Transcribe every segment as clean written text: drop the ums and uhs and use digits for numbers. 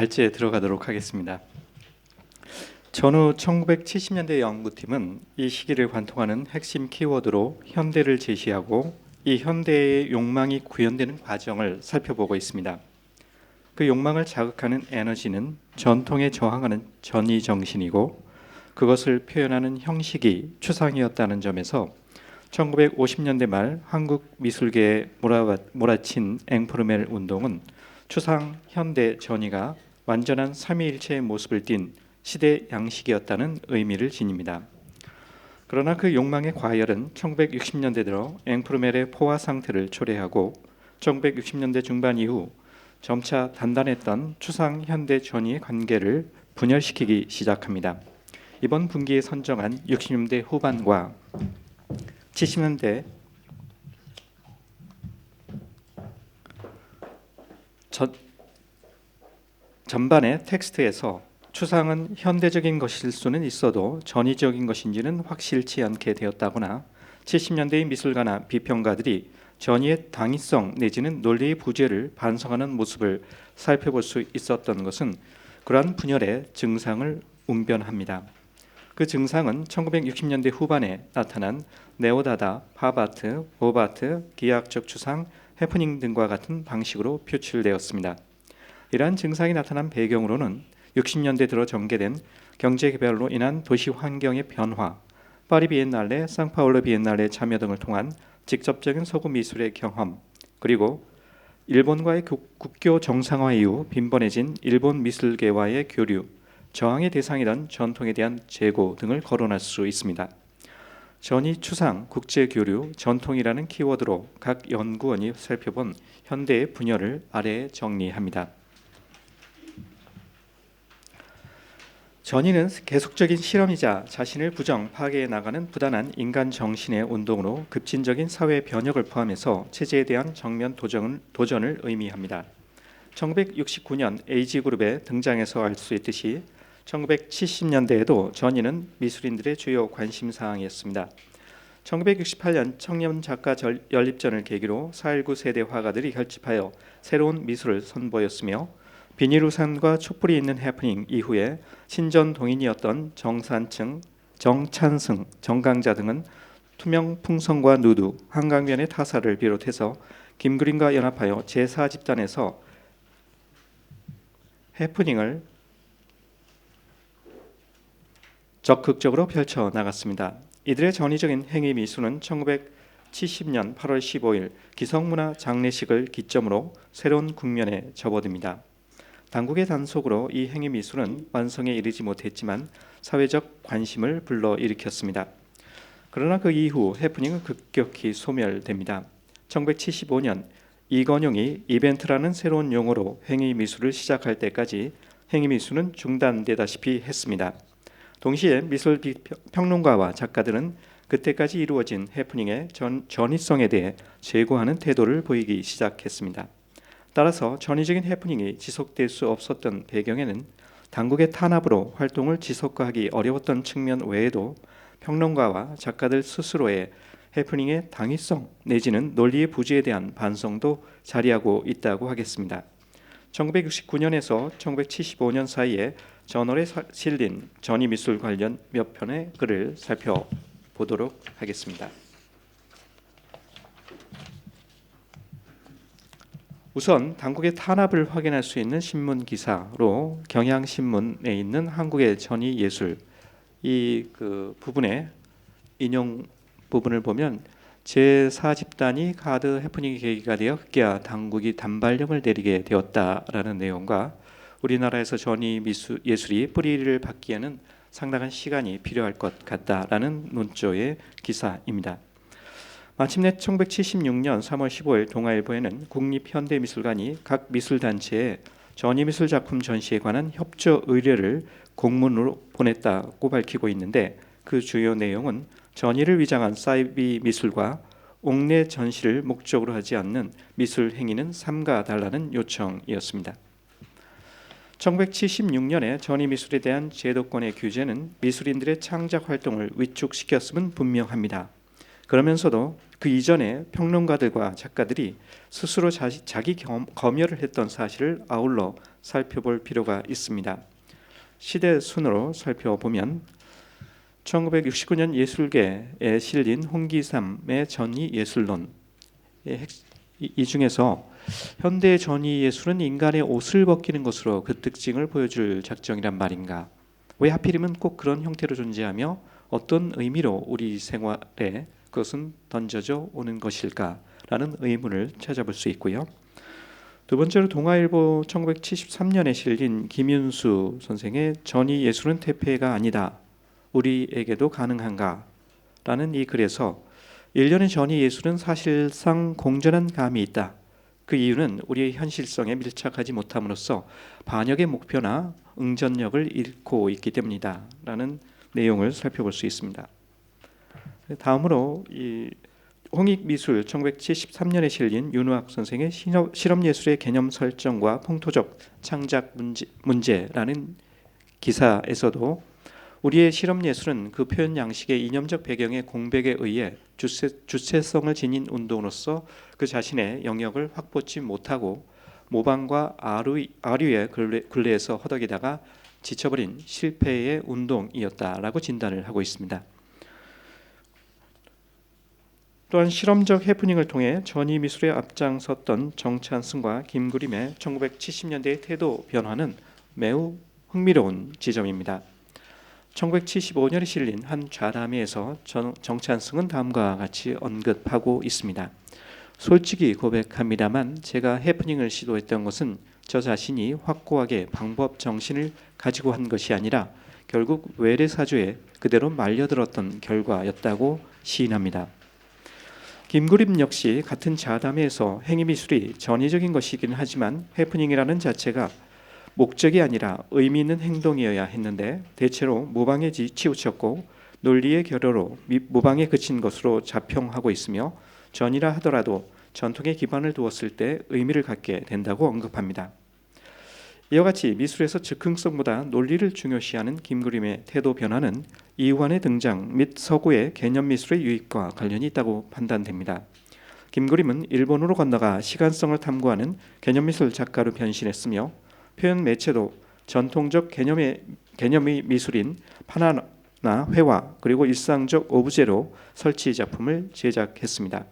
발제에 들어가도록 하겠습니다. 전후 1970년대 연구팀은 이 시기를 관통하는 핵심 키워드로 현대를 제시하고 이 현대의 욕망이 구현되는 과정을 살펴보고 있습니다. 그 욕망을 자극하는 에너지는 전통에 저항하는 전위정신이고 그것을 표현하는 형식이 추상이었다는 점에서 1950년대 말 한국 미술계에 몰아친 앵푸르멜 운동은 추상, 현대, 전위가 완전한 삼위일체의 모습을 띤 시대 양식이었다는 의미를 지닙니다. 그러나 그 욕망의 과열은 1960년대 들어 앵푸르멜의 포화 상태를 초래하고 1960년대 중반 이후 점차 단단했던 추상, 현대, 전위의 관계를 분열시키기 시작합니다. 이번 분기에 선정한 60년대 후반과 70년대 전반의 텍스트에서 추상은 현대적인 것일 수는 있어도 전위적인 것인지는 확실치 않게 되었다거나 70년대의 미술가나 비평가들이 전위의 당위성 내지는 논리의 부재를 반성하는 모습을 살펴볼 수 있었던 것은 그러한 분열의 증상을 웅변합니다. 그 증상은 1960년대 후반에 나타난 네오다다, 팝아트, 옵아트, 기하학적 추상, 해프닝 등과 같은 방식으로 표출되었습니다. 이러한 증상이 나타난 배경으로는 60년대 들어 전개된 경제개발로 인한 도시 환경의 변화, 파리 비엔날레, 상파울루 비엔날레 참여 등을 통한 직접적인 서구 미술의 경험, 그리고 일본과의 국교 정상화 이후 빈번해진 일본 미술계와의 교류, 저항의 대상이던 전통에 대한 재고 등을 거론할 수 있습니다. 전위, 추상, 국제교류, 전통이라는 키워드로 각 연구원이 살펴본 현대의 분열을 아래에 정리합니다. 전위는 계속적인 실험이자 자신을 부정, 파괴해 나가는 부단한 인간 정신의 운동으로 급진적인 사회 변혁을 포함해서 체제에 대한 정면 도전을 의미합니다. 1969년 에이지그룹의 등장에서 알 수 있듯이 1970년대에도 전위는 미술인들의 주요 관심사항이었습니다. 1968년 청년 작가 연립전을 계기로 4.19 세대 화가들이 결집하여 새로운 미술을 선보였으며 비닐우산과 촛불이 있는 해프닝 이후에 신전동인이었던 정산층, 정찬승, 정강자 등은 투명 풍선과 누드, 한강변의 타사를 비롯해서 김그린과 연합하여 제4집단에서 해프닝을 적극적으로 펼쳐나갔습니다. 이들의 전위적인 행위 미술은 1970년 8월 15일 기성문화 장례식을 기점으로 새로운 국면에 접어듭니다. 당국의 단속으로 이 행위 미술은 완성에 이르지 못했지만 사회적 관심을 불러일으켰습니다. 그러나 그 이후 해프닝은 급격히 소멸됩니다. 1975년 이건용이 이벤트라는 새로운 용어로 행위 미술을 시작할 때까지 행위 미술은 중단되다시피 했습니다. 동시에 미술 평론가와 작가들은 그때까지 이루어진 해프닝의 전위성에 대해 제고하는 태도를 보이기 시작했습니다. 따라서 전위적인 해프닝이 지속될 수 없었던 배경에는 당국의 탄압으로 활동을 지속화하기 어려웠던 측면 외에도 평론가와 작가들 스스로의 해프닝의 당위성 내지는 논리의 부재에 대한 반성도 자리하고 있다고 하겠습니다. 1969년에서 1975년 사이에 저널에 실린 전위미술 관련 몇 편의 글을 살펴보도록 하겠습니다. 우선 당국의 탄압을 확인할 수 있는 신문 기사로 경향신문에 있는 한국의 전위 예술 이 부분의 인용 부분을 보면 제4집단이 가드 해프닝의 계기가 되어 흑계와 당국이 단발령을 내리게 되었다라는 내용과 우리나라에서 전위 예술이 뿌리를 받기에는 상당한 시간이 필요할 것 같다라는 논조의 기사입니다. 마침내 1976년 3월 15일 동아일보에는 국립현대미술관이 각 미술단체에 전위미술 작품 전시에 관한 협조 의뢰를 공문으로 보냈다고 밝히고 있는데 그 주요 내용은 전위를 위장한 사이비 미술과 옥내 전시를 목적으로 하지 않는 미술 행위는 삼가달라는 요청이었습니다. 1976년에 전위 미술에 대한 제도권의 규제는 미술인들의 창작 활동을 위축시켰음은 분명합니다. 그러면서도 그 이전에 평론가들과 작가들이 스스로 자기 검열을 했던 사실을 아울러 살펴볼 필요가 있습니다. 시대 순으로 살펴보면 1969년 예술계에 실린 홍기삼의 전위예술론, 이 중에서 현대 전위예술은 인간의 옷을 벗기는 것으로 그 특징을 보여줄 작정이란 말인가? 왜 하필이면 꼭 그런 형태로 존재하며 어떤 의미로 우리 생활에 그것은 던져져 오는 것일까라는 의문을 찾아볼 수 있고요. 두 번째로 동아일보 1973년에 실린 김윤수 선생의 전위예술은 퇴폐가 아니다. 우리에게도 가능한가? 라는 이 글에서 일련의 전위예술은 사실상 공존한 감이 있다. 그 이유는 우리의 현실성에 밀착하지 못함으로써 반역의 목표나 응전력을 잃고 있기 때문이다. 라는 내용을 살펴볼 수 있습니다. 다음으로 이 홍익미술 1973년에 실린 윤우학 선생의 실험예술의 개념 설정과 풍토적 창작 문제라는 기사에서도 우리의 실험예술은 그 표현 양식의 이념적 배경의 공백에 의해 주체성을 지닌 운동으로서 그 자신의 영역을 확보치 못하고 모방과 아류의 굴레에서 허덕이다가 지쳐버린 실패의 운동이었다라고 진단을 하고 있습니다. 또한 실험적 해프닝을 통해 전위미술에 앞장섰던 정찬승과 김그림의 1970년대의 태도 변화는 매우 흥미로운 지점입니다. 1975년에 실린 한 좌담회에서 정찬승은 다음과 같이 언급하고 있습니다. 솔직히 고백합니다만 제가 해프닝을 시도했던 것은 저 자신이 확고하게 방법 정신을 가지고 한 것이 아니라 결국 외래사주에 그대로 말려들었던 결과였다고 시인합니다. 김그림 역시 같은 좌담회에서 행위미술이 전위적인 것이긴 하지만 해프닝이라는 자체가 목적이 아니라 의미 있는 행동이어야 했는데 대체로 모방에 치우쳤고 논리의 결여로 모방에 그친 것으로 자평하고 있으며 전이라 하더라도 전통에 기반을 두었을 때 의미를 갖게 된다고 언급합니다. 이와 같이 미술에서 즉흥성보다 논리를 중요시하는 김그림의 태도 변화는 이완의 등장 및 서구의 개념미술의 유입과 관련이 있다고 판단됩니다. 김그림은 일본으로 건너가 시간성을 탐구하는 개념미술 작가로 변신했으며 표현 매체도 전통적 개념의 미술인 판화나 회화 그리고 일상적 오브제로 설치 작품을 제작했습니다.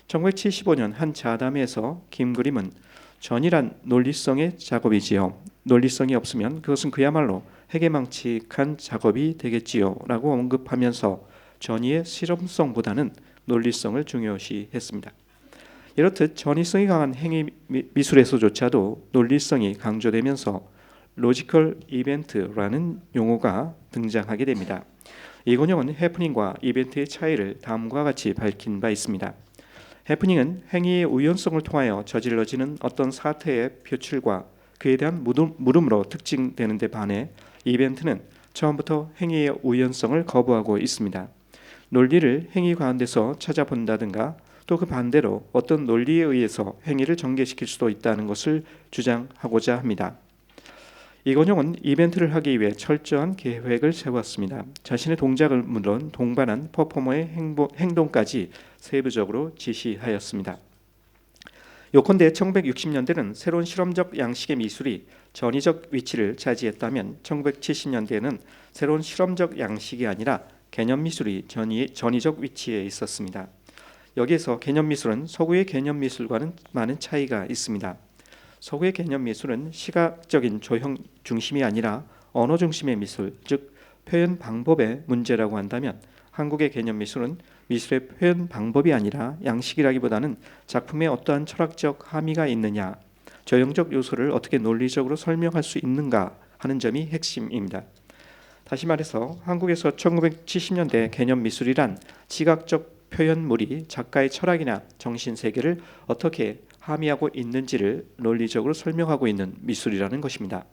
1975년 한 좌담회에서 김그림은 전이란 논리성의 작업이지요. 논리성이 없으면 그것은 그야말로 해괴망측한 작업이 되겠지요. 라고 언급하면서 전이의 실험성보다는 논리성을 중요시했습니다. 이렇듯 전이성이 강한 행위 미술에서조차도 논리성이 강조되면서 로지컬 이벤트라는 용어가 등장하게 됩니다. 이건영은 해프닝과 이벤트의 차이를 다음과 같이 밝힌 바 있습니다. 해프닝은 행위의 우연성을 통하여 저질러지는 어떤 사태의 표출과 그에 대한 물음으로 특징되는 데 반해 이벤트는 처음부터 행위의 우연성을 거부하고 있습니다. 논리를 행위 가운데서 찾아본다든가 또 그 반대로 어떤 논리에 의해서 행위를 전개시킬 수도 있다는 것을 주장하고자 합니다. 이건용은 이벤트를 하기 위해 철저한 계획을 세웠습니다. 자신의 동작을 물론 동반한 퍼포머의 행동까지 세부적으로 지시하였습니다. 요컨대 1960년대는 새로운 실험적 양식의 미술이 전위적 위치를 차지했다면 1970년대에는 새로운 실험적 양식이 아니라 개념미술이 전위적 위치에 있었습니다. 여기에서 개념미술은 서구의 개념미술과는 많은 차이가 있습니다. 서구의 개념미술은 시각적인 조형 중심이 아니라 언어 중심의 미술, 즉 표현 방법의 문제라고 한다면 한국의 개념미술은 미술의 표현 방법이 아니라 양식이라기보다는 작품에 어떠한 철학적 함의가 있느냐, 조형적 요소를 어떻게 논리적으로 설명할 수 있는가 하는 점이 핵심입니다. 다시 말해서 한국에서 1970년대 개념미술이란 시각적 표현물이 작가의 철학이나 정신세계를 어떻게 함의하고 있는지를 논리적으로 설명하고 있는 미술이라는 것입니다.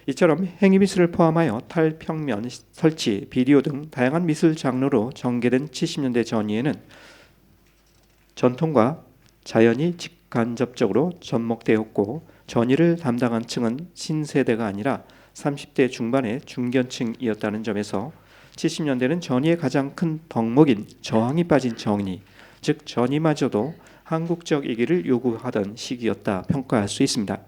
이처럼 행위미술을 포함하여 탈평면, 설치, 비디오 등 다양한 미술 장르로 전개된 70년대 전후에는 전통과 자연이 직간접적으로 접목되었고 전위를 담당한 층은 신세대가 아니라 30대 중반의 중견층이었다는 점에서 70년대는 전위의 가장 큰 덕목인 저항이 빠진 정의, 즉 전위마저도 한국적이기를 요구하던 시기였다 평가할 수 있습니다.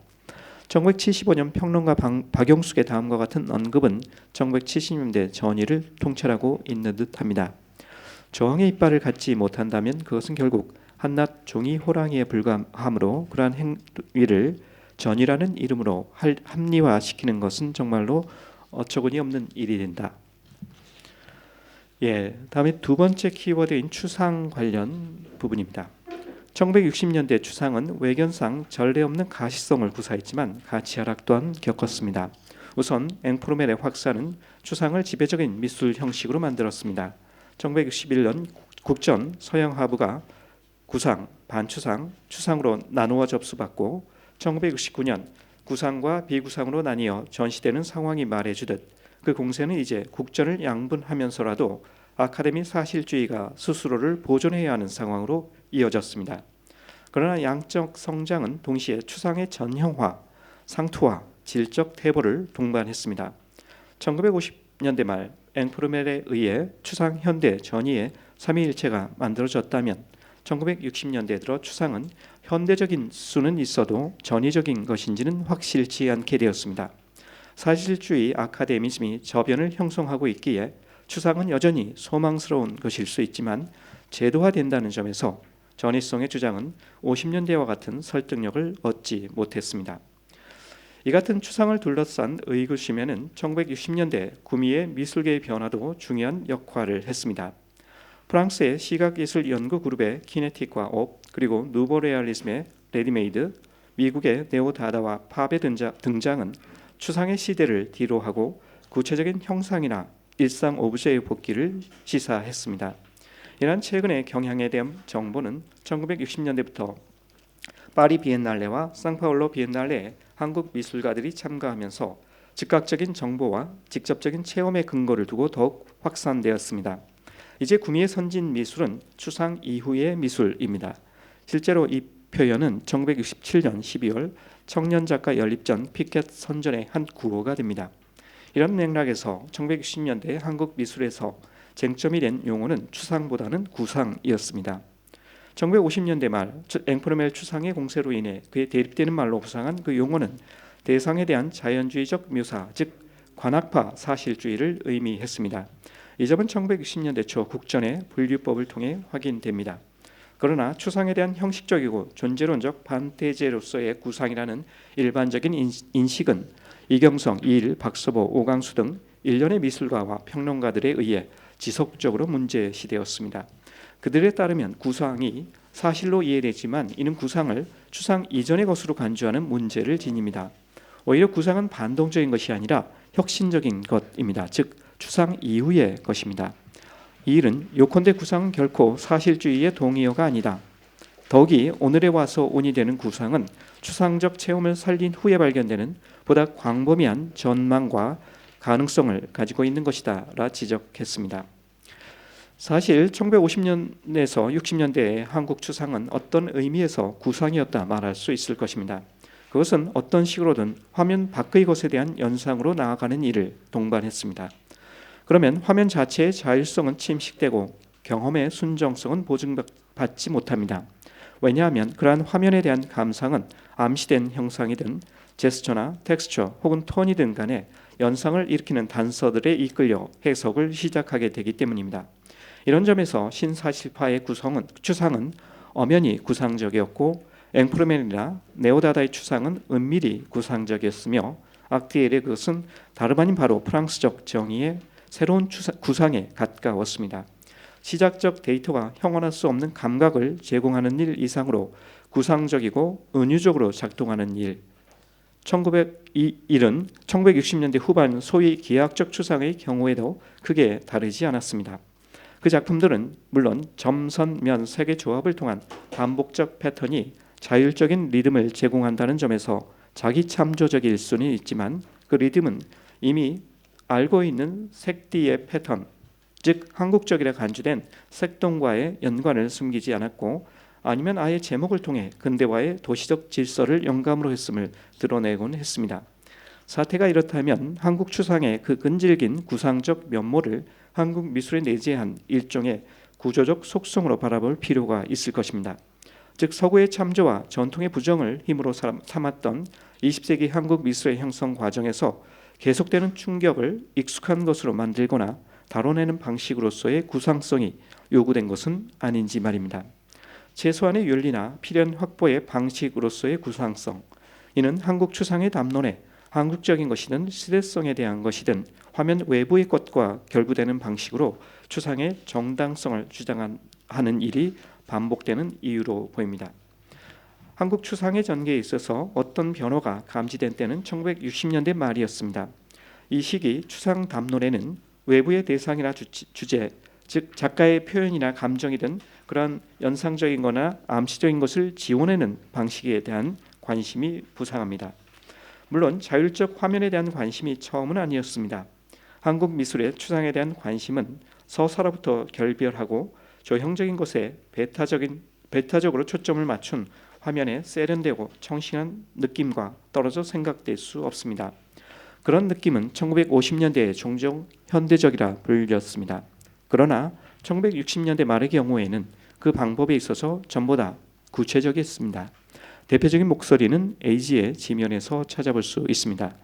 1975년 평론가 박용숙의 다음과 같은 언급은 1970년대 전의를 통찰하고 있는 듯합니다. 저항의 이빨을 갖지 못한다면 그것은 결국 한낱 종이 호랑이에 불과하므로 그러한 행위를 전이라는 이름으로 합리화시키는 것은 정말로 어처구니 없는 일이 된다. 다음에 두 번째 키워드인 추상 관련 부분입니다. 1960년대 추상은 외견상 전례 없는 가시성을 구사했지만 가치 하락 또한 겪었습니다. 우선 앵프로멜의 확산은 추상을 지배적인 미술 형식으로 만들었습니다. 1961년 국전 서양 화부가 구상, 반추상, 추상으로 나누어 접수받고 1969년 구상과 비구상으로 나뉘어 전시되는 상황이 말해주듯 그 공세는 이제 국전을 양분하면서라도 아카데미 사실주의가 스스로를 보존해야 하는 상황으로 이어졌습니다. 그러나 양적 성장은 동시에 추상의 전형화, 상투화, 질적 퇴보를 동반했습니다. 1950년대 말 앵프로멜에 의해 추상 현대 전이의 삼위일체가 만들어졌다면 1960년대 들어 추상은 현대적인 수는 있어도 전위적인 것인지는 확실치 않게 되었습니다. 사실주의 아카데미즘이 저변을 형성하고 있기에 추상은 여전히 소망스러운 것일 수 있지만 제도화된다는 점에서 전위성의 주장은 50년대와 같은 설득력을 얻지 못했습니다. 이 같은 추상을 둘러싼 의구심에는 1960년대 구미의 미술계의 변화도 중요한 역할을 했습니다. 프랑스의 시각예술 연구 그룹의 키네틱과 옵, 그리고 누보레알리즘의 레디메이드, 미국의 네오다다와 팝의 등장은 추상의 시대를 뒤로하고 구체적인 형상이나 일상 오브제의 복귀를 시사했습니다. 이러한 최근의 경향에 대한 정보는 1960년대부터 파리 비엔날레와 상파울로 비엔날레에 한국 미술가들이 참가하면서 즉각적인 정보와 직접적인 체험의 근거를 두고 더욱 확산되었습니다. 이제 구미의 선진 미술은 추상 이후의 미술입니다. 실제로 이 표현은 1967년 12월 청년 작가 연립전 피켓 선전의 한 구호가 됩니다. 이런 맥락에서 1960년대 한국 미술에서 쟁점이 된 용어는 추상보다는 구상이었습니다. 1950년대 말 앵프로멜 추상의 공세로 인해 그에 대립되는 말로 부상한 그 용어는 대상에 대한 자연주의적 묘사, 즉 관학파 사실주의를 의미했습니다. 이 점은 1960년대 초 국전의 분류법을 통해 확인됩니다. 그러나 추상에 대한 형식적이고 존재론적 반대제로서의 구상이라는 일반적인 인식은 이경성, 이일, 박서보, 오강수 등 일련의 미술가와 평론가들에 의해 지속적으로 문제시되었습니다. 그들에 따르면 구상이 사실로 이해되지만 이는 구상을 추상 이전의 것으로 간주하는 문제를 지닙니다. 오히려 구상은 반동적인 것이 아니라 혁신적인 것입니다. 즉 추상 이후의 것입니다. 이 일은 요컨대 구상은 결코 사실주의의 동의어가 아니다. 더욱이 오늘에 와서 온이 되는 구상은 추상적 체험을 살린 후에 발견되는 보다 광범위한 전망과 가능성을 가지고 있는 것이다 라 지적했습니다. 사실 1950년에서 60년대의 한국 추상은 어떤 의미에서 구상이었다 말할 수 있을 것입니다. 그것은 어떤 식으로든 화면 밖의 것에 대한 연상으로 나아가는 일을 동반했습니다. 그러면 화면 자체의 자율성은 침식되고 경험의 순정성은 보증받지 못합니다. 왜냐하면 그러한 화면에 대한 감상은 암시된 형상이든 제스처나 텍스처 혹은 톤이든 간에 연상을 일으키는 단서들에 이끌려 해석을 시작하게 되기 때문입니다. 이런 점에서 신사실파의 추상은 엄연히 구상적이었고 앵프로멜이나 네오다다의 추상은 은밀히 구상적이었으며 악티엘의 그것은 다름 아닌 바로 프랑스적 정의의 새로운 구상에 가까웠습니다. 시작적 데이터가 형언할 수 없는 감각을 제공하는 일 이상으로 구상적이고 은유적으로 작동하는 일, 1901은 1960년대 후반 소위 기하학적 추상의 경우에도 크게 다르지 않았습니다. 그 작품들은 물론 점선면 색의 조합을 통한 반복적 패턴이 자율적인 리듬을 제공한다는 점에서 자기 참조적일 수는 있지만 그 리듬은 이미 알고 있는 색띠의 패턴, 즉 한국적이라 간주된 색동과의 연관을 숨기지 않았고 아니면 아예 제목을 통해 근대화의 도시적 질서를 영감으로 했음을 드러내곤 했습니다. 사태가 이렇다면 한국 추상의 그 끈질긴 구상적 면모를 한국 미술에 내재한 일종의 구조적 속성으로 바라볼 필요가 있을 것입니다. 즉 서구의 참조와 전통의 부정을 힘으로 삼았던 20세기 한국 미술의 형성 과정에서 계속되는 충격을 익숙한 것으로 만들거나 다뤄내는 방식으로서의 구상성이 요구된 것은 아닌지 말입니다. 최소한의 윤리나 필연 확보의 방식으로서의 구상성, 이는 한국 추상의 담론에 한국적인 것이든 시대성에 대한 것이든 화면 외부의 것과 결부되는 방식으로 추상의 정당성을 주장하는 일이 반복되는 이유로 보입니다. 한국 추상의 전개에 있어서 어떤 변화가 감지된 때는 1960년대 말이었습니다. 이 시기 추상 담론에는 외부의 대상이나 주제, 즉 작가의 표현이나 감정이든 그러한 연상적인 거나 암시적인 것을 지원하는 방식에 대한 관심이 부상합니다. 물론 자율적 화면에 대한 관심이 처음은 아니었습니다. 한국 미술의 추상에 대한 관심은 서사로부터 결별하고 조형적인 것에 배타적으로 초점을 맞춘 화면에 세련되고 청신한 느낌과 떨어져 생각될 수 없습니다. 그런 느낌은 1950년대에 종종 현대적이라 불렸습니다. 그러나 1960년대 말의 경우에는 그 방법에 있어서 전보다 구체적이었습니다. 대표적인 목소리는 에이지의 지면에서 찾아볼 수 있습니다.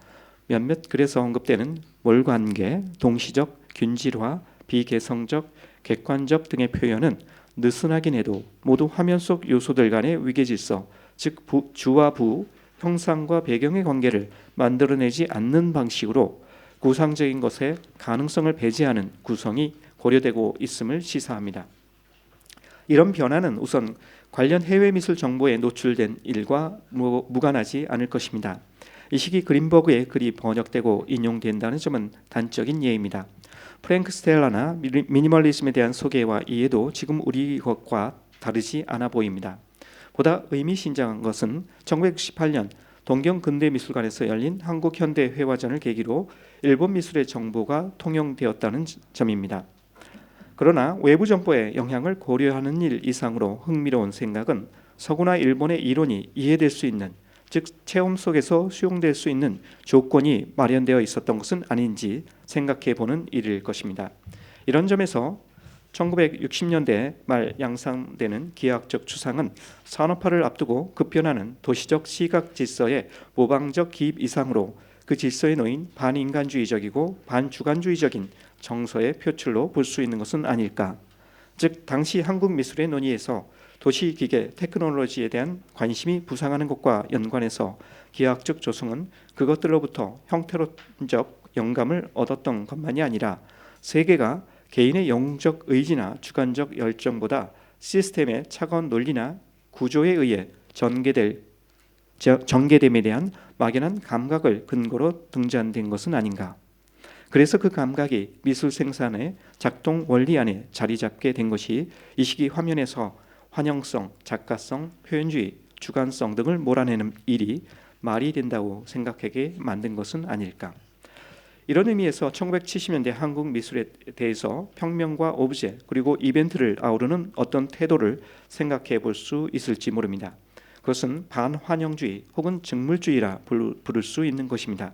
몇몇 글에서 언급되는 몰관계, 동시적, 균질화, 비개성적, 객관적 등의 표현은 느슨하긴 해도 모두 화면 속 요소들 간의 위계질서, 즉 주와 부, 형상과 배경의 관계를 만들어내지 않는 방식으로 구상적인 것의 가능성을 배제하는 구성이 고려되고 있음을 시사합니다. 이런 변화는 우선 관련 해외 미술 정보에 노출된 일과 무관하지 않을 것입니다. 이 시기 그린버그의 글이 번역되고 인용된다는 점은 단적인 예입니다. 프랭크 스텔라나 미니멀리즘에 대한 소개와 이해도 지금 우리 것과 다르지 않아 보입니다. 보다 의미심장한 것은 1968년 동경근대미술관에서 열린 한국현대회화전을 계기로 일본 미술의 정보가 통용되었다는 점입니다. 그러나 외부 정보의 영향을 고려하는 일 이상으로 흥미로운 생각은 서구나 일본의 이론이 이해될 수 있는, 즉 체험 속에서 수용될 수 있는 조건이 마련되어 있었던 것은 아닌지 생각해 보는 일일 것입니다. 이런 점에서 1960년대 말 양상되는 기하학적 추상은 산업화를 앞두고 급변하는 도시적 시각 질서의 모방적 기입 이상으로 그 질서에 놓인 반인간주의적이고 반주관주의적인 정서의 표출로 볼 수 있는 것은 아닐까. 즉 당시 한국 미술의 논의에서 도시기계 테크놀로지에 대한 관심이 부상하는 것과 연관해서 기하학적 조성은 그것들로부터 형태론적 영감을 얻었던 것만이 아니라 세계가 개인의 영웅적 의지나 주관적 열정보다 시스템의 차가운 논리나 구조에 의해 전개됨에 대한 막연한 감각을 근거로 등장된 것은 아닌가. 그래서 그 감각이 미술 생산의 작동 원리 안에 자리 잡게 된 것이 이 시기 화면에서 환영성, 작가성, 표현주의, 주관성 등을 몰아내는 일이 말이 된다고 생각하게 만든 것은 아닐까. 이런 의미에서 1970년대 한국 미술에 대해서 평면과 오브제 그리고 이벤트를 아우르는 어떤 태도를 생각해 볼 수 있을지 모릅니다. 그것은 반환영주의 혹은 직물주의라 부를 수 있는 것입니다.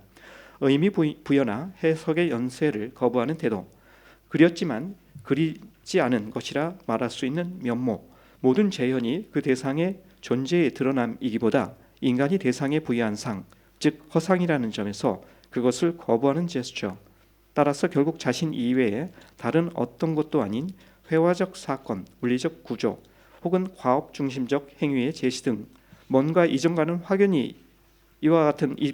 의미 부여나 해석의 연쇄를 거부하는 태도, 그렸지만 그리지 않은 것이라 말할 수 있는 면모, 모든 재현이 그 대상의 존재의 드러남이기보다 인간이 대상에 부여한 상, 즉 허상이라는 점에서 그것을 거부하는 제스처, 따라서 결국 자신 이외에 다른 어떤 것도 아닌 회화적 사건, 물리적 구조 혹은 과업 중심적 행위의 제시 등 뭔가 이전과는 확연히 이와 같은 이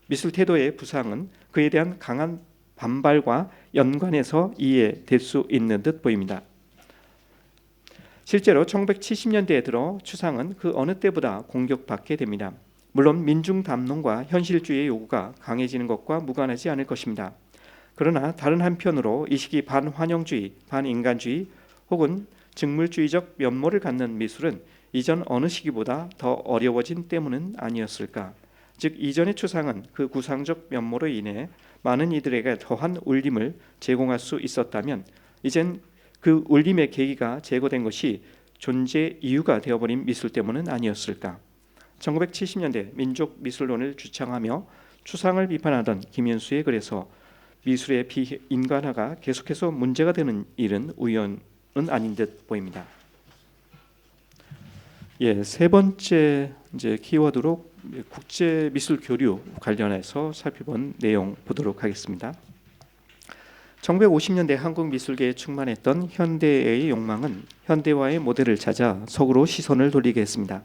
미술 태도의 부상은 그에 대한 강한 반발과 연관해서 이해될 수 있는 듯 보입니다. 실제로 1970년대에 들어 추상은 그 어느 때보다 공격받게 됩니다. 물론 민중 담론과 현실주의의 요구가 강해지는 것과 무관하지 않을 것입니다. 그러나 다른 한편으로 이 시기 반환영주의, 반인간주의 혹은 직물주의적 면모를 갖는 미술은 이전 어느 시기보다 더 어려워진 때문은 아니었을까. 즉 이전의 추상은 그 구상적 면모로 인해 많은 이들에게 더한 울림을 제공할 수 있었다면 이젠 그 울림의 계기가 제거된 것이 존재 이유가 되어버린 미술 때문은 아니었을까. 1970년대 민족 미술론을 주창하며 추상을 비판하던 김현수의 글에서 미술의 비인간화가 계속해서 문제가 되는 일은 아닌 듯 보입니다. 세 번째 이제 키워드로 국제 미술 교류 관련해서 살펴본 내용 보도록 하겠습니다. 1950년대 한국 미술계에 충만했던 현대의 욕망은 현대화의 모델을 찾아 서구로 시선을 돌리게 했습니다.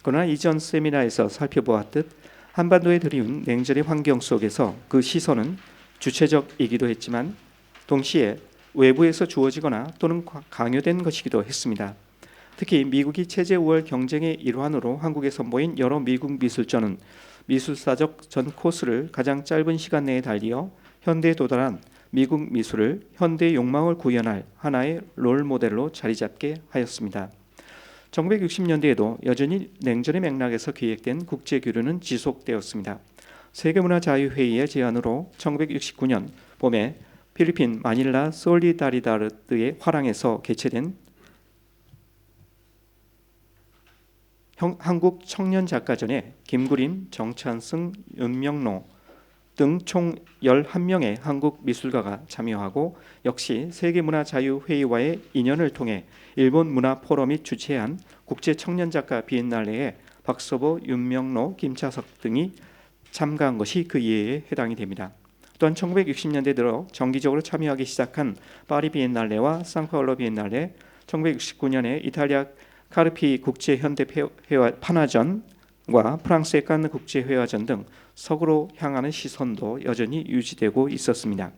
그러나 이전 세미나에서 살펴보았듯 한반도에 들이운 냉전의 환경 속에서 그 시선은 주체적이기도 했지만 동시에 외부에서 주어지거나 또는 강요된 것이기도 했습니다. 특히 미국이 체제 우월 경쟁의 일환으로 한국에 선보인 여러 미국 미술전은 미술사적 전 코스를 가장 짧은 시간 내에 달리어 현대에 도달한 미국 미술을 현대의 욕망을 구현할 하나의 롤 모델로 자리 잡게 하였습니다. 1960년대에도 여전히 냉전의 맥락에서 기획된 국제 교류는 지속되었습니다. 세계문화자유회의의 제안으로 1969년 봄에 필리핀 마닐라 솔리다리다드의 화랑에서 개최된 한국 청년 작가전에 김구림, 정찬승, 윤명로 등 총 11명의 한국 미술가가 참여하고 역시 세계문화자유회의와의 인연을 통해 일본 문화포럼이 주최한 국제청년작가 비엔날레에 박서보, 윤명로, 김차석 등이 참가한 것이 그 예에 해당이 됩니다. 또한 1960년대 들어 정기적으로 참여하기 시작한 파리 비엔날레와 상파울로 비엔날레, 1969년에 이탈리아 카르피 국제현대회화 판화전과 프랑스의 칸느 국제회화전 등 서구로 향하는 시선도 여전히 유지되고 있었습니다.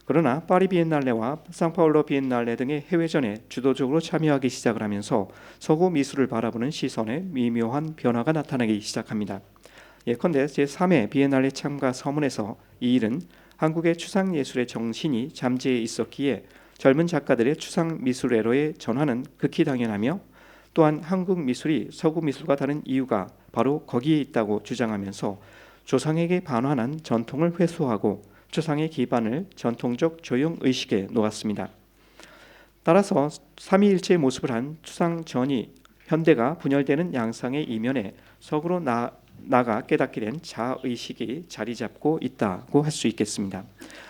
그러나 파리 비엔날레와 상파울로 비엔날레 등의 해외전에 주도적으로 참여하기 시작을 하면서 서구 미술을 바라보는 시선에 미묘한 변화가 나타나기 시작합니다. 예컨대 제3회 비엔날레 참가 서문에서 이 일은 한국의 추상예술의 정신이 잠재해 있었기에 젊은 작가들의 추상미술애로의 전환은 극히 당연하며 또한 한국 미술이 서구 미술과 다른 이유가 바로 거기에 있다고 주장하면서 조상에게 반환한 전통을 회수하고 추상의 기반을 전통적 조형의식에 놓았습니다. 따라서 삼위일체의 모습을 한 추상전이 현대가 분열되는 양상의 이면에 서구로 나가 깨닫게 된 자아의식이 자리 잡고 있다고 할 수 있겠습니다.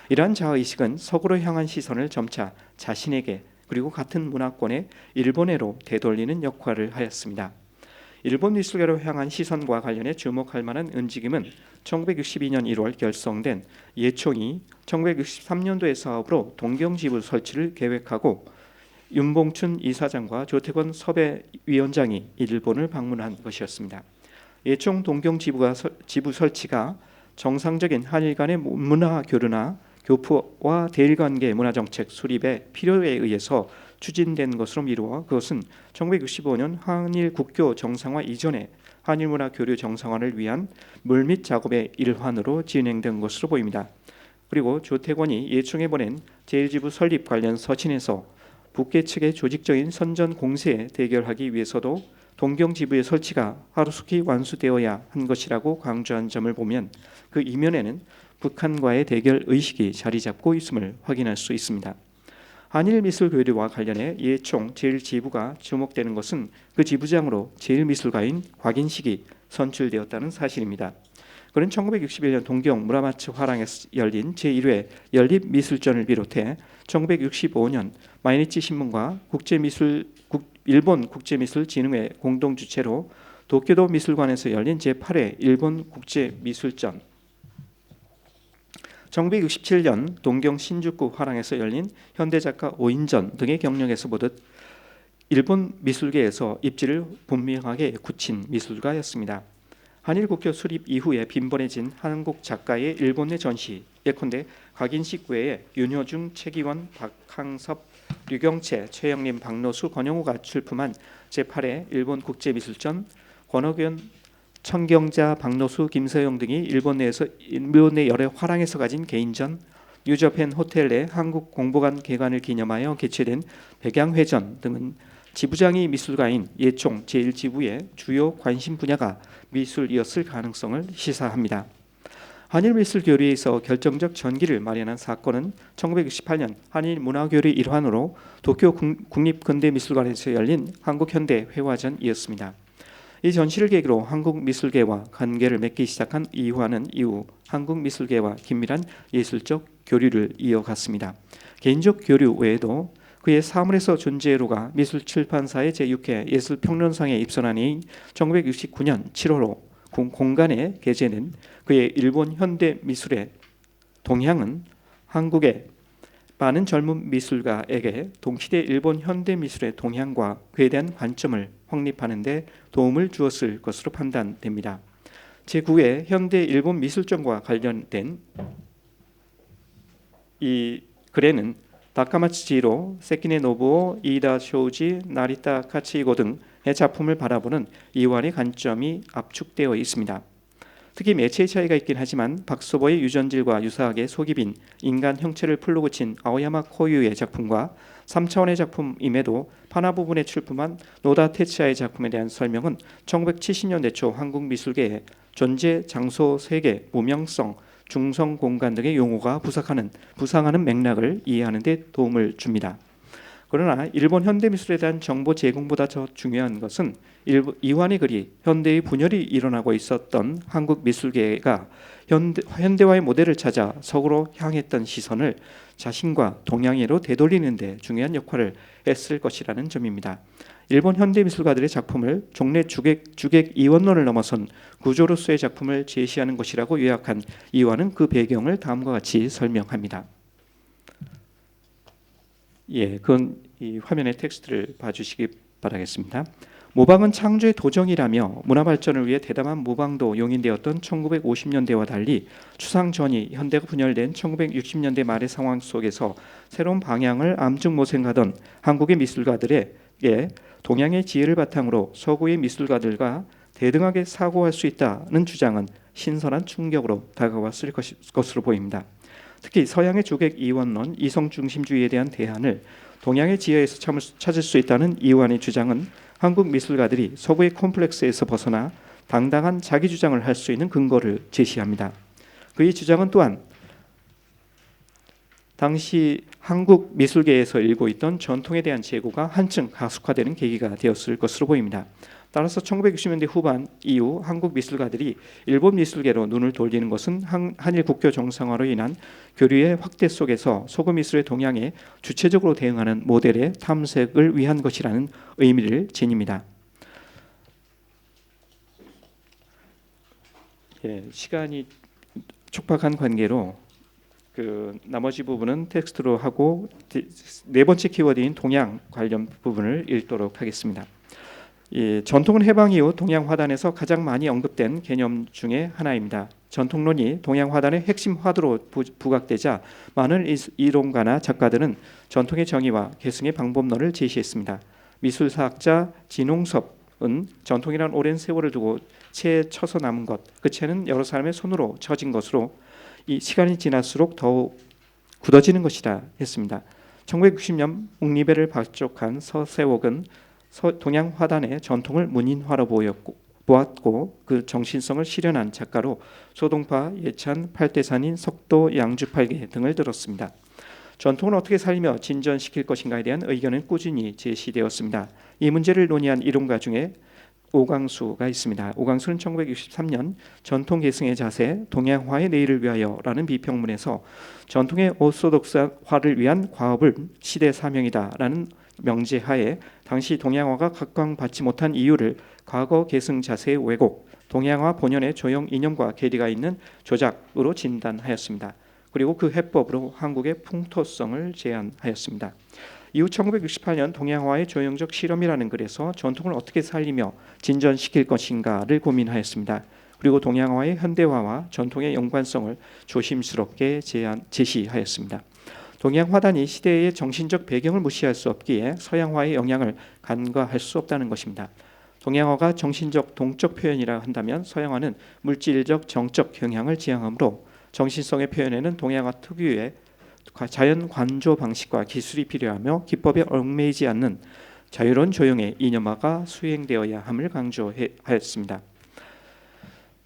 이러한 자아의식은 서구로 향한 시선을 점차 자신에게 그리고 같은 문화권의 일본해로 되돌리는 역할을 하였습니다. 일본 미술계로 향한 시선과 관련해 주목할 만한 움직임은 1962년 1월 결성된 예총이 1963년도의 사업으로 동경지부 설치를 계획하고 윤봉춘 이사장과 조태권 섭외위원장이 일본을 방문한 것이었습니다. 예총 동경지부 설치가 정상적인 한일 간의 문화 교류나 교포와 대일관계 문화정책 수립의 필요에 의해서 추진된 것으로 미루어 그것은 1965년 한일 국교 정상화 이전에 한일 문화 교류 정상화를 위한 물밑 작업의 일환으로 진행된 것으로 보입니다. 그리고 조태권이 예총에 보낸 제1지부 설립 관련 서신에서 북계 측의 조직적인 선전 공세에 대결하기 위해서도 동경지부의 설치가 하루속히 완수되어야 한 것이라고 강조한 점을 보면 그 이면에는 북한과의 대결 의식이 자리 잡고 있음을 확인할 수 있습니다. 한일 미술 교류와 관련해 예총 제1지부가 주목되는 것은 그 지부장으로 제1미술가인 곽인식이 선출되었다는 사실입니다. 그는 1961년 동경 무라마츠 화랑에서 열린 제1회 연립미술전을 비롯해 1965년 마이니치 신문과 일본 국제미술진흥회 공동 주최로 도쿄도 미술관에서 열린 제8회 일본 국제미술전, 1967년 동경 신주쿠 화랑에서 열린 현대작가 5인전 등의 경력에서 보듯 일본 미술계에서 입지를 분명하게 굳힌 미술가였습니다. 한일 국교 수립 이후에 빈번해진 한국 작가의 일본 내 전시, 예컨대 곽인식 외에 윤효중, 최기원, 박항섭, 류경채, 최영림, 박노수, 권영우가 출품한 제8회 일본 국제미술전, 권옥연, 청경자, 박노수, 김서영 등이 일본 내 열의 화랑에서 가진 개인전, 뉴저펜 호텔 내 한국 공보관 개관을 기념하여 개최된 백양회전 등은 지부장이 미술가인 예총 제1지부의 주요 관심 분야가 미술이었을 가능성을 시사합니다. 한일 미술 교류에서 결정적 전기를 마련한 사건은 1968년 한일 문화교류 일환으로 도쿄 국립근대미술관에서 열린 한국현대회화전이었습니다. 이 전시를 계기로 한국 미술계와 관계를 맺기 시작한 이화는 이후 한국 미술계와 긴밀한 예술적 교류를 이어갔습니다. 개인적 교류 외에도 그의 사물에서 존재로가 미술출판사의 제6회 예술평론상에 입선한 1969년 7월호 공간에 게재된 그의 일본 현대 미술의 동향은 한국의 많은 젊은 미술가에게 동시대 일본 현대 미술의 동향과 그에 대한 관점을 확립하는 데 도움을 주었을 것으로 판단됩니다. 제9회 현대 일본 미술전과 관련된 이 글에는 다카마츠 지히로, 세키네 노부오, 이이다 쇼지, 나리타 카치히고 등의 작품을 바라보는 이완의 관점이 압축되어 있습니다. 특히 매체의 차이가 있긴 하지만 박소보의 유전질과 유사하게 속이 빈 인간 형체를 풀로 그친 아오야마 코유의 작품과 3차원의 작품임에도 파나 부분에 출품한 노다 테츠야의 작품에 대한 설명은 1970년대 초 한국 미술계의 존재, 장소, 세계, 무명성, 중성 공간 등의 용어가 부상하는 맥락을 이해하는 데 도움을 줍니다. 그러나 일본 현대미술에 대한 정보 제공보다 더 중요한 것은 이완의 글이 현대의 분열이 일어나고 있었던 한국 미술계가 현대화의 모델을 찾아 서구로 향했던 시선을 자신과 동양애로 되돌리는 데 중요한 역할을 했을 것이라는 점입니다. 일본 현대미술가들의 작품을 종래 주객 이원론을 넘어선 구조로서의 작품을 제시하는 것이라고 요약한 이완은 그 배경을 다음과 같이 설명합니다. 그건 이 화면의 텍스트를 봐주시기 바라겠습니다. 모방은 창조의 도정이라며 문화 발전을 위해 대담한 모방도 용인되었던 1950년대와 달리 추상 전이 현대가 분열된 1960년대 말의 상황 속에서 새로운 방향을 암중모색하던 한국의 미술가들에게 동양의 지혜를 바탕으로 서구의 미술가들과 대등하게 사고할 수 있다는 주장은 신선한 충격으로 다가왔을 것으로 보입니다. 특히 서양의 조객 이원론, 이성 중심주의에 대한 대안을 동양의 지혜에서 찾을 수 있다는 이완의 주장은 한국 미술가들이 서구의 콤플렉스에서 벗어나 당당한 자기 주장을 할 수 있는 근거를 제시합니다. 그의 주장은 또한 당시 한국 미술계에서 일고 있던 전통에 대한 재고가 한층 가속화되는 계기가 되었을 것으로 보입니다. 따라서 1960년대 후반 이후 한국 미술가들이 일본 미술계로 눈을 돌리는 것은 한일 국교 정상화로 인한 교류의 확대 속에서 서구 미술의 동향에 주체적으로 대응하는 모델의 탐색을 위한 것이라는 의미를 지닙니다. 시간이 촉박한 관계로 나머지 부분은 텍스트로 하고 네 번째 키워드인 동양 관련 부분을 읽도록 하겠습니다. 전통은 해방 이후 동양 화단에서 가장 많이 언급된 개념 중에 하나입니다. 전통론이 동양 화단의 핵심 화두로 부각되자 많은 이론가나 작가들은 전통의 정의와 계승의 방법론을 제시했습니다. 미술사학자 진홍섭은 전통이란 오랜 세월을 두고 채에 쳐서 남은 것, 그 채는 여러 사람의 손으로 쳐진 것으로 이 시간이 지날수록 더욱 굳어지는 것이다 했습니다. 1960년 묵리배를 발족한 서세옥은 동양 화단의 전통을 문인화로 보았고 그 정신성을 실현한 작가로 소동파, 예찬, 팔대산인, 석도, 양주팔계 등을 들었습니다. 전통을 어떻게 살리며 진전시킬 것인가에 대한 의견은 꾸준히 제시되었습니다. 이 문제를 논의한 이론가 중에 오광수가 있습니다. 오광수는 1963년 전통 계승의 자세, 동양화의 내일을 위하여라는 비평문에서 전통의 오소독스화를 위한 과업을 시대 사명이다라는 명제하에 당시 동양화가 각광받지 못한 이유를 과거 계승 자세의 왜곡, 동양화 본연의 조형 이념과 괴리가 있는 조작으로 진단하였습니다. 그리고 그 해법으로 한국의 풍토성을 제안하였습니다. 이후 1968년 동양화의 조형적 실험이라는 글에서 전통을 어떻게 살리며 진전시킬 것인가를 고민하였습니다. 그리고 동양화의 현대화와 전통의 연관성을 조심스럽게 제시하였습니다. 동양 화단이 시대의 정신적 배경을 무시할 수 없기에 서양화의 영향을 간과할 수 없다는 것입니다. 동양화가 정신적 동적 표현이라 한다면 서양화는 물질적 정적 경향을 지향하므로 정신성의 표현에는 동양화 특유의 자연 관조 방식과 기술이 필요하며 기법에 얽매이지 않는 자유로운 조형의 이념화가 수행되어야 함을 강조하였습니다.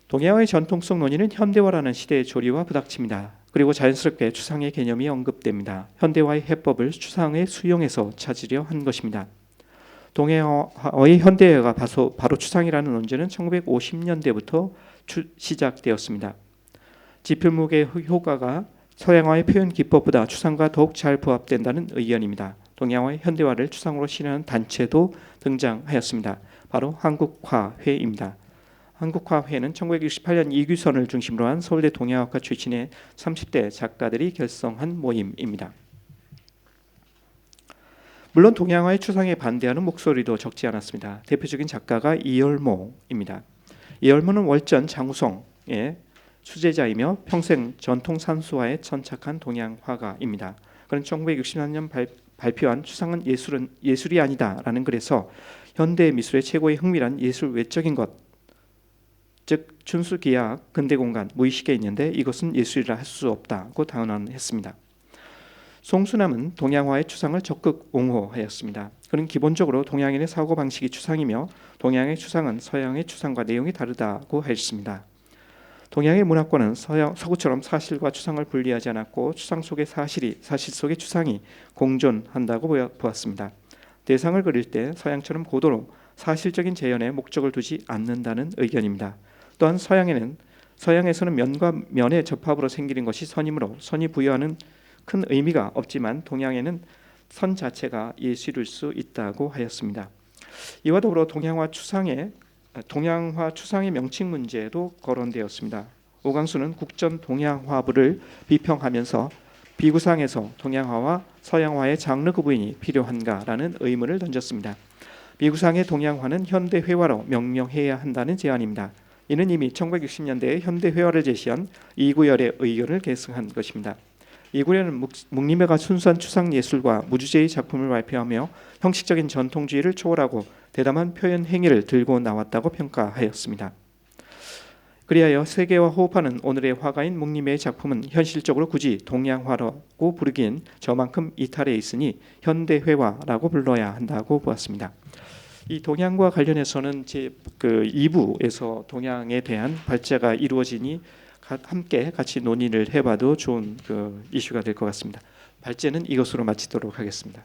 동양화의 전통성 논의는 현대화라는 시대의 조리와 부닥칩니다. 그리고 자연스럽게 추상의 개념이 언급됩니다. 현대화의 해법을 추상의 수용에서 찾으려 한 것입니다. 동양화의 현대화가 바로 추상이라는 논제는 1950년대부터 시작되었습니다. 지필목의 효과가 서양화의 표현 기법보다 추상과 더욱 잘 부합된다는 의견입니다. 동양화의 현대화를 추상으로 실현한 단체도 등장하였습니다. 바로 한국화회입니다. 한국화회는 1968년 이규선을 중심으로 한 서울대 동양학과 출신의 30대 작가들이 결성한 모임입니다. 물론 동양화의 추상에 반대하는 목소리도 적지 않았습니다. 대표적인 작가가 이열모입니다. 이열모는 월전 장우성의 수제자이며 평생 전통 산수화에 천착한 동양화가입니다. 그는 1964년 발표한 추상은 예술이 아니다라는 글에서 현대 미술의 최고의 흥미란 예술 외적인 것, 즉 춘수기약, 근대공간, 무의식에 있는데 이것은 예술이라 할 수 없다고 단언했습니다. 송수남은 동양화의 추상을 적극 옹호하였습니다. 그는 기본적으로 동양인의 사고방식이 추상이며 동양의 추상은 서양의 추상과 내용이 다르다고 했습니다. 동양의 문화권은 서구처럼 사실과 추상을 분리하지 않았고 추상 속의 사실 속의 추상이 공존한다고 보았습니다. 대상을 그릴 때 서양처럼 고도로 사실적인 재현에 목적을 두지 않는다는 의견입니다. 또한 서양에서는 면과 면의 접합으로 생기는 것이 선이므로 선이 부여하는 큰 의미가 없지만 동양에는 선 자체가 예술일 수 있다고 하였습니다. 이와 더불어 동양화 추상의 명칭 문제도 거론되었습니다. 오강수는 국전 동양화부를 비평하면서 비구상에서 동양화와 서양화의 장르 구분이 필요한가라는 의문을 던졌습니다. 비구상의 동양화는 현대회화로 명명해야 한다는 제안입니다. 이는 이미 1960년대에 현대회화를 제시한 이구열의 의견을 계승한 것입니다. 이구열은 묵림회가 순수한 추상예술과 무주제의 작품을 발표하며 형식적인 전통주의를 초월하고 대담한 표현 행위를 들고 나왔다고 평가하였습니다. 그리하여 세계와 호흡하는 오늘의 화가인 묵림회의 작품은 현실적으로 굳이 동양화라고 부르기엔 저만큼 이탈해 있으니 현대회화라고 불러야 한다고 보았습니다. 이 동양과 관련해서는 제 2부에서 동양에 대한 발제가 이루어지니 함께 같이 논의를 해봐도 좋은 이슈가 될 것 같습니다. 발제는 이것으로 마치도록 하겠습니다.